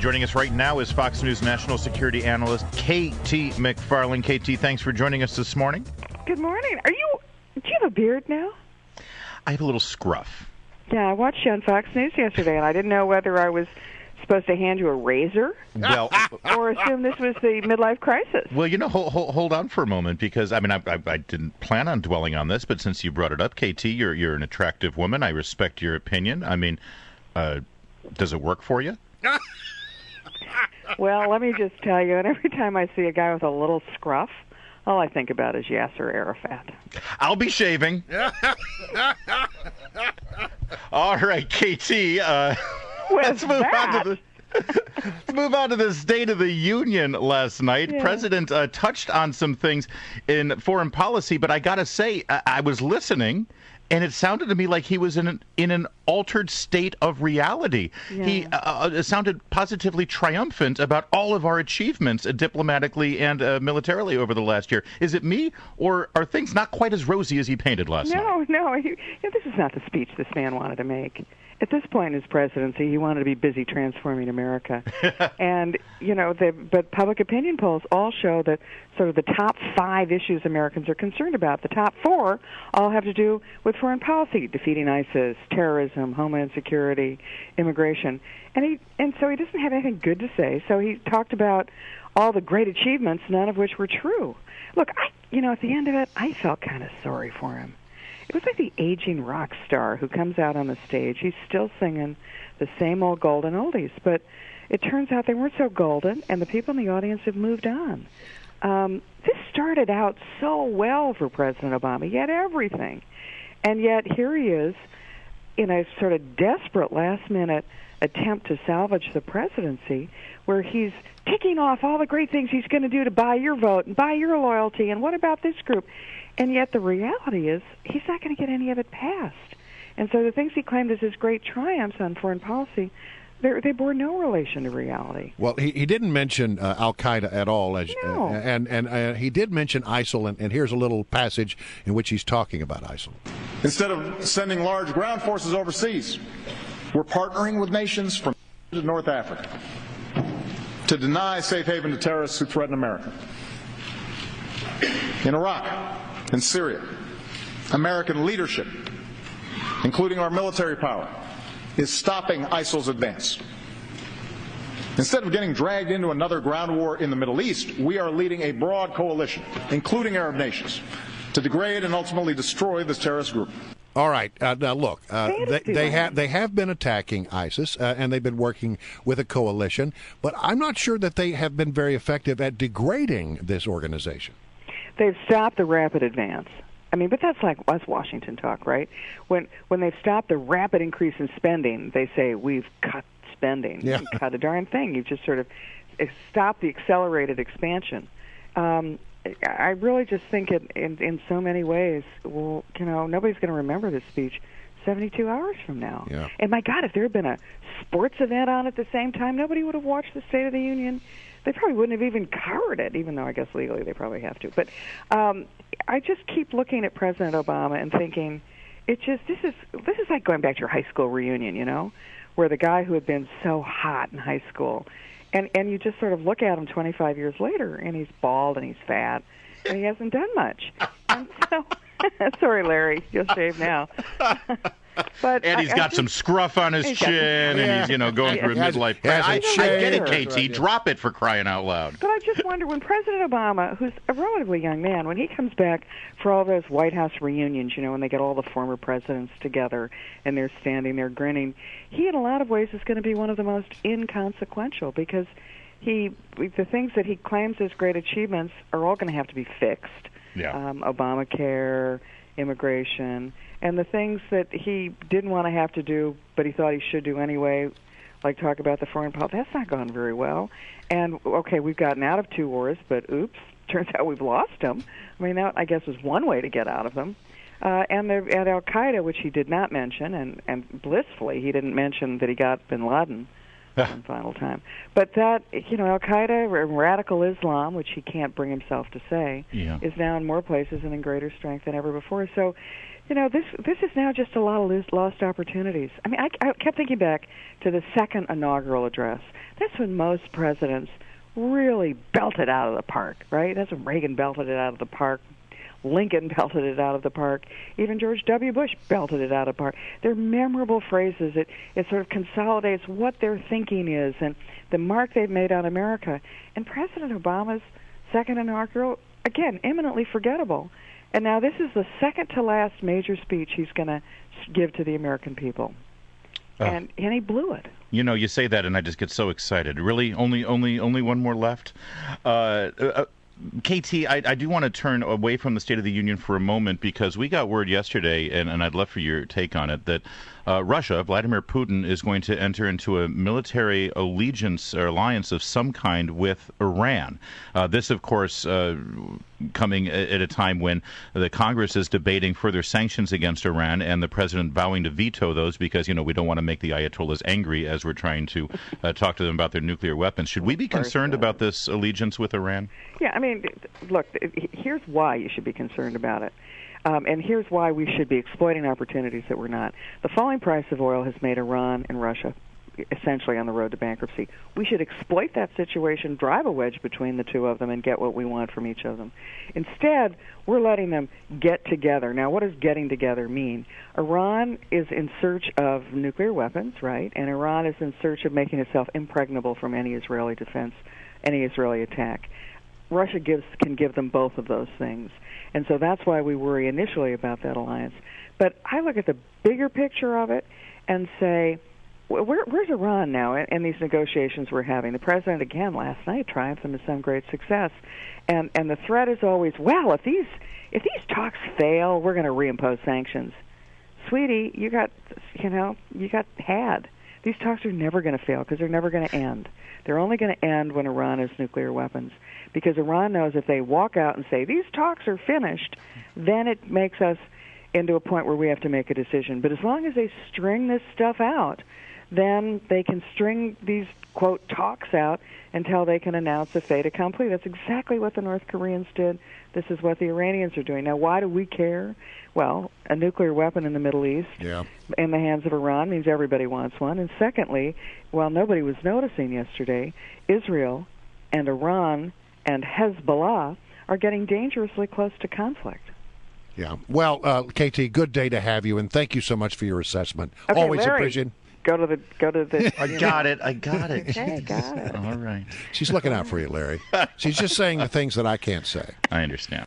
Joining us right now is Fox News national security analyst KT McFarland. KT, thanks for joining us this morning. Good morning. Do you have a beard now? I have a little scruff. Yeah, I watched you on Fox News yesterday, and I didn't know whether I was supposed to hand you a razor or assume this was the midlife crisis. Well, hold on for a moment, because I didn't plan on dwelling on this, but since you brought it up, KT, you're an attractive woman. I respect your opinion. Does it work for you? Well, let me just tell you, and every time I see a guy with a little scruff, all I think about is Yasser Arafat. I'll be shaving. All right, KT, let's move on to the State of the Union last night. Yeah. President touched on some things in foreign policy, but I got to say, I was listening, and it sounded to me like he was in an altered state of reality. Yeah. He sounded positively triumphant about all of our achievements diplomatically and militarily over the last year. Is it me, or are things not quite as rosy as he painted last night? No. This is not the speech this man wanted to make. At this point in his presidency, he wanted to be busy transforming America. And, but public opinion polls all show that sort of the top 5 issues Americans are concerned about, the top 4 all have to do with foreign policy: defeating ISIS, terrorism, homeland security, immigration. And so he doesn't have anything good to say. So he talked about all the great achievements, none of which were true. Look, at the end of it, I felt kind of sorry for him. It was like the aging rock star who comes out on the stage. He's still singing the same old golden oldies, but it turns out they weren't so golden, and the people in the audience have moved on. This started out so well for President Obama. He had everything. And yet here he is in a sort of desperate last-minute attempt to salvage the presidency, where he's ticking off all the great things he's going to do to buy your vote and buy your loyalty, and what about this group? And yet the reality is he's not going to get any of it passed. And so the things he claimed as his great triumphs on foreign policy, they bore no relation to reality. Well, he didn't mention Al-Qaeda at all. No. And he did mention ISIL, and here's a little passage in which he's talking about ISIL. Instead of sending large ground forces overseas, we're partnering with nations from North Africa to deny safe haven to terrorists who threaten America. In Iraq and Syria, American leadership, including our military power, is stopping ISIL's advance. Instead of getting dragged into another ground war in the Middle East, we are leading a broad coalition, including Arab nations, to degrade and ultimately destroy this terrorist group. All right. Now, look, they have been attacking ISIS, and they've been working with a coalition, but I'm not sure that they have been very effective at degrading this organization. They've stopped the rapid advance. But that's like us Washington talk, right? When they've stopped the rapid increase in spending, they say, we've cut spending. Yeah. You cut a darn thing. You've just sort of stopped the accelerated expansion. I really just think in so many ways, nobody's going to remember this speech 72 hours from now. Yeah. And my God, if there had been a sports event on at the same time, nobody would have watched the State of the Union. They probably wouldn't have even covered it, even though I guess legally they probably have to. But I just keep looking at President Obama and thinking, this is like going back to your high school reunion, where the guy who had been so hot in high school, and you just sort of look at him 25 years later, and he's bald and he's fat, and he hasn't done much. And so, sorry, Larry, you'll shave now. And he's got some scruff on his chin, and he's, going through a midlife crisis. I get it, KT. Drop it, for crying out loud. But I just wonder, when President Obama, who's a relatively young man, when he comes back for all those White House reunions, when they get all the former presidents together and they're standing there grinning, he in a lot of ways is going to be one of the most inconsequential, because the things that he claims as great achievements are all going to have to be fixed. Yeah. Obamacare, immigration, and the things that he didn't want to have to do, but he thought he should do anyway, like talk about the foreign policy, that's not gone very well. And, okay, we've gotten out of 2 wars, but oops, turns out we've lost them. That, I guess, was one way to get out of them. And at Al-Qaeda, which he did not mention, and blissfully he didn't mention that he got bin Laden one final time. But that, Al-Qaeda, radical Islam, which he can't bring himself to say, is now in more places and in greater strength than ever before. So This is now just a lot of lost opportunities. I mean, I kept thinking back to the second inaugural address. That's when most presidents really belted out of the park, right? That's when Reagan belted it out of the park. Lincoln belted it out of the park. Even George W. Bush belted it out of the park. They're memorable phrases. It sort of consolidates what their thinking is and the mark they've made on America. And President Obama's second inaugural, again, eminently forgettable. And now this is the second to last major speech he's going to give to the American people. And he blew it. You say that, and I just get so excited. Really, only one more left. KT, I do want to turn away from the State of the Union for a moment because we got word yesterday, and I'd love for your take on it, that Russia, Vladimir Putin, is going to enter into a military allegiance or alliance of some kind with Iran. This, of course, coming at a time when the Congress is debating further sanctions against Iran and the president vowing to veto those because, we don't want to make the Ayatollahs angry as we're trying to talk to them about their nuclear weapons. Should we be concerned about this allegiance with Iran? Yeah, I mean, look, here's why you should be concerned about it. And here's why we should be exploiting opportunities that we're not. The falling price of oil has made Iran and Russia essentially on the road to bankruptcy. We should exploit that situation, drive a wedge between the two of them, and get what we want from each of them. Instead, we're letting them get together. Now, what does getting together mean? Iran is in search of nuclear weapons, right? And Iran is in search of making itself impregnable from any Israeli defense, any Israeli attack. Russia can give them both of those things. And so that's why we worry initially about that alliance. But I look at the bigger picture of it and say, where's Iran now in these negotiations we're having? The president, again, last night triumphed into some great success. And the threat is always, well, if these talks fail, we're going to reimpose sanctions. Sweetie, you got had. These talks are never going to fail because they're never going to end. They're only going to end when Iran has nuclear weapons. Because Iran knows if they walk out and say, these talks are finished, then it makes us into a point where we have to make a decision. But as long as they string this stuff out, then they can string these, quote, talks out until they can announce a fait accompli. That's exactly what the North Koreans did. This is what the Iranians are doing. Now, why do we care? Well, a nuclear weapon in the Middle East in the hands of Iran means everybody wants one. And secondly, while nobody was noticing yesterday, Israel and Iran and Hezbollah are getting dangerously close to conflict. Yeah. Well, KT, good day to have you, and thank you so much for your assessment. Okay, always Larry, appreciate. Go to the. I got it. Okay, got it. All right. She's looking out for you, Larry. She's just saying the things that I can't say. I understand.